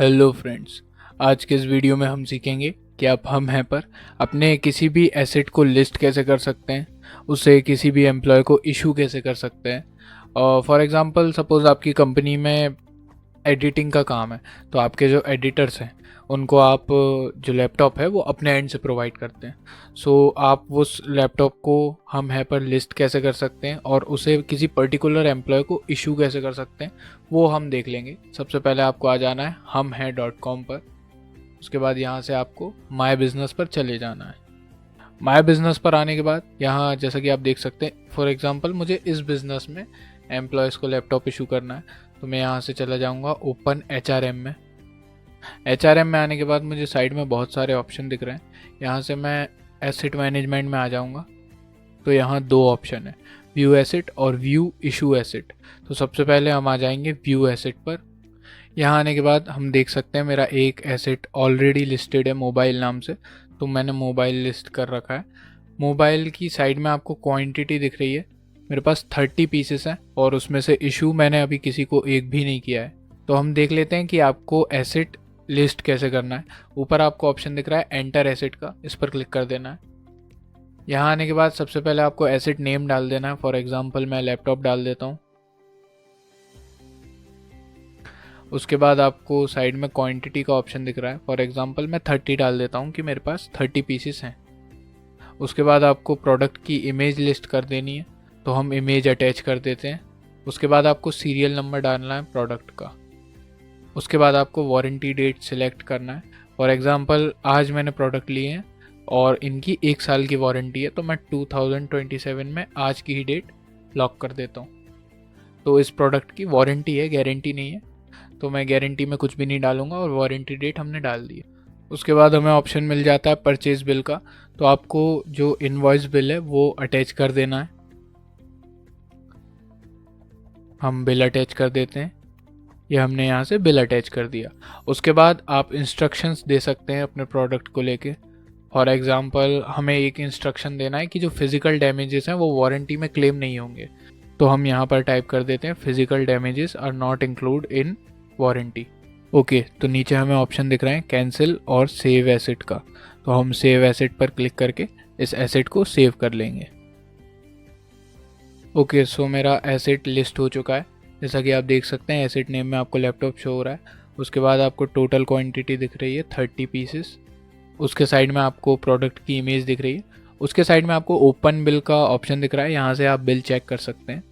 Hello friends. आज के इस वीडियो में हम सीखेंगे कि आप हम हैं पर अपने किसी भी एसेट को लिस्ट कैसे कर सकते हैं, उसे किसी भी एम्प्लॉय को इशू कैसे कर सकते हैं। और फॉर एग्जांपल सपोज़ आपकी कंपनी में एडिटिंग का काम है, तो आपके जो एडिटर्स हैं उनको आप जो लैपटॉप है वो अपने एंड से प्रोवाइड करते हैं। सो आप उस लैपटॉप को हम है पर लिस्ट कैसे कर सकते हैं और उसे किसी पर्टिकुलर एम्प्लॉय को इशू कैसे कर सकते हैं, वो हम देख लेंगे। सबसे पहले आपको आ जाना है humhai.com पर। उसके बाद यहाँ से आपको माय बिजनेस पर चले जाना है। माय बिजनेस पर आने के बाद यहाँ जैसा कि आप देख सकते हैं, फॉर एग्जांपल मुझे इस बिज़नेस में एम्प्लॉयज़ को लैपटॉप इशू करना है, तो मैं यहाँ से चला जाऊँगा ओपन HRM में। HRM में आने के बाद मुझे साइड में बहुत सारे ऑप्शन दिख रहे हैं। यहाँ से मैं एसेट मैनेजमेंट में आ जाऊँगा, तो यहाँ दो ऑप्शन है, व्यू एसेट और व्यू इशू एसेट। तो सबसे पहले हम आ जाएंगे व्यू एसेट पर। यहाँ आने के बाद हम देख सकते हैं मेरा एक एसेट ऑलरेडी लिस्टेड है मोबाइल नाम से, तो मैंने मोबाइल लिस्ट कर रखा है। मोबाइल की साइड में आपको क्वांटिटी दिख रही है, मेरे पास 30 पीसेस हैं और उसमें से इशू मैंने अभी किसी को एक भी नहीं किया है। तो हम देख लेते हैं कि आपको एसेट लिस्ट कैसे करना है। ऊपर आपको ऑप्शन दिख रहा है एंटर एसेट का, इस पर क्लिक कर देना है। यहाँ आने के बाद सबसे पहले आपको एसेट नेम डाल देना है। फॉर एग्जांपल मैं लैपटॉप डाल देता हूँ। उसके बाद आपको साइड में क्वांटिटी का ऑप्शन दिख रहा है, फॉर एग्जांपल मैं 30 डाल देता हूँ कि मेरे पास 30 पीसेस हैं। उसके बाद आपको प्रोडक्ट की इमेज लिस्ट कर देनी है, तो हम इमेज अटैच कर देते हैं। उसके बाद आपको सीरियल नंबर डालना है प्रोडक्ट का। उसके बाद आपको वारंटी डेट सिलेक्ट करना है। फॉर एग्जांपल आज मैंने प्रोडक्ट लिए हैं और इनकी 1 साल की वारंटी है, तो मैं 2027 में आज की ही डेट लॉक कर देता हूँ। तो इस प्रोडक्ट की वारंटी है, गारंटी नहीं है, तो मैं गारंटी में कुछ भी नहीं डालूंगा और वारंटी डेट हमने डाल दी है। उसके बाद हमें ऑप्शन मिल जाता है परचेज बिल का, तो आपको जो इनवॉइस बिल है वो अटैच कर देना है। हम बिल अटैच कर देते हैं, ये हमने यहाँ से बिल अटैच कर दिया। उसके बाद आप इंस्ट्रक्शंस दे सकते हैं अपने प्रोडक्ट को लेके। फॉर एग्जांपल हमें एक इंस्ट्रक्शन देना है कि जो फिज़िकल डैमेजेस हैं वो वारंटी में क्लेम नहीं होंगे, तो हम यहाँ पर टाइप कर देते हैं physical damages are not include in warranty. Okay, तो नीचे हमें ऑप्शन दिख रहे हैं कैंसिल और सेव एसेट का, तो हम सेव एसेट पर क्लिक करके इस एसेट को सेव कर लेंगे। ओके, सो मेरा एसेट लिस्ट हो चुका है। जैसा कि आप देख सकते हैं एसेट नेम में आपको लैपटॉप शो हो रहा है। उसके बाद आपको टोटल क्वांटिटी दिख रही है 30 पीसेस। उसके साइड में आपको प्रोडक्ट की इमेज दिख रही है। उसके साइड में आपको ओपन बिल का ऑप्शन दिख रहा है, यहाँ से आप बिल चेक कर सकते हैं।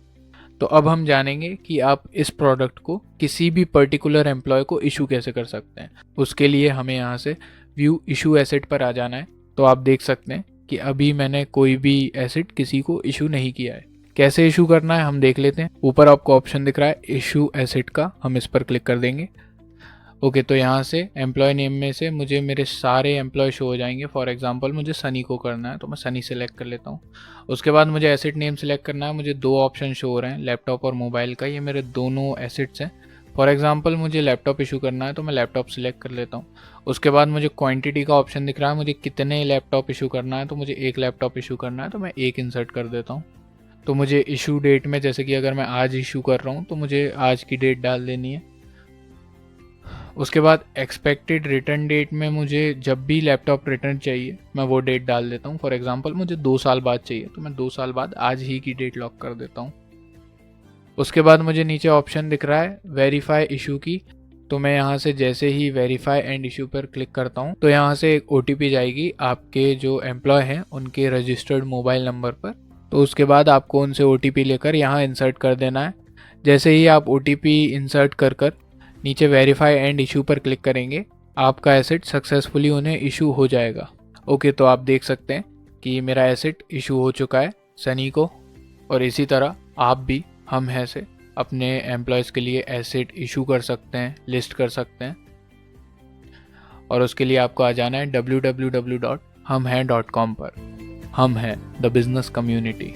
तो अब हम जानेंगे कि आप इस प्रोडक्ट को किसी भी पर्टिकुलर एम्प्लॉय को इशू कैसे कर सकते हैं। उसके लिए हमें यहाँ से व्यू इशू एसेट पर आ जाना है। तो आप देख सकते हैं कि अभी मैंने कोई भी एसेट किसी को इशू नहीं किया है। कैसे इशू करना है हम देख लेते हैं। ऊपर आपको ऑप्शन दिख रहा है इशू एसेट का, हम इस पर क्लिक कर देंगे। ओके, तो यहाँ से एम्प्लॉय नेम में से मुझे मेरे सारे एम्प्लॉय शो हो जाएंगे। फॉर एग्जांपल मुझे सनी को करना है, तो मैं सनी सेलेक्ट कर लेता हूँ। उसके बाद मुझे एसेट नेम सेलेक्ट करना है। मुझे दो ऑप्शन शो हो रहे हैं, लैपटॉप और मोबाइल का, ये मेरे दोनों एसेट्स हैं। फॉर एग्जांपल मुझे लैपटॉप इशू करना है, तो मैं लैपटॉप सेलेक्ट कर लेता हूँ। उसके बाद मुझे क्वांटिटी का ऑप्शन दिख रहा है, मुझे कितने लैपटॉप इशू करना है, तो मुझे एक लैपटॉप इशू करना है, तो मैं एक इंसर्ट कर देता हूँ। तो मुझे इशू डेट में, जैसे कि अगर मैं आज इशू कर रहा हूँ तो मुझे आज की डेट डाल देनी है। उसके बाद एक्सपेक्टेड रिटर्न डेट में मुझे जब भी लैपटॉप रिटर्न चाहिए मैं वो डेट डाल देता हूँ। फॉर एग्जांपल मुझे 2 साल बाद चाहिए, तो मैं 2 साल बाद आज ही की डेट लॉक कर देता हूँ। उसके बाद मुझे नीचे ऑप्शन दिख रहा है वेरीफाई इशू की, तो मैं यहाँ से जैसे ही वेरीफाई एंड इशू पर क्लिक करता हूँ तो यहाँ से एक OTP जाएगी आपके जो एम्प्लॉय हैं उनके रजिस्टर्ड मोबाइल नंबर पर। तो उसके बाद आपको उनसे OTP लेकर यहाँ इंसर्ट कर देना है। जैसे ही आप OTP इंसर्ट कर नीचे वेरीफाई एंड इशू पर क्लिक करेंगे, आपका एसेट सक्सेसफुली उन्हें इशू हो जाएगा। ओके, तो आप देख सकते हैं कि मेरा एसेट इशू हो चुका है सनी को। और इसी तरह आप भी हम हैं से अपने एम्प्लॉयज़ के लिए एसेट इशू कर सकते हैं, लिस्ट कर सकते हैं। और उसके लिए आपको आ जाना है www.humhai.com पर। हम हैं द बिजनेस कम्युनिटी।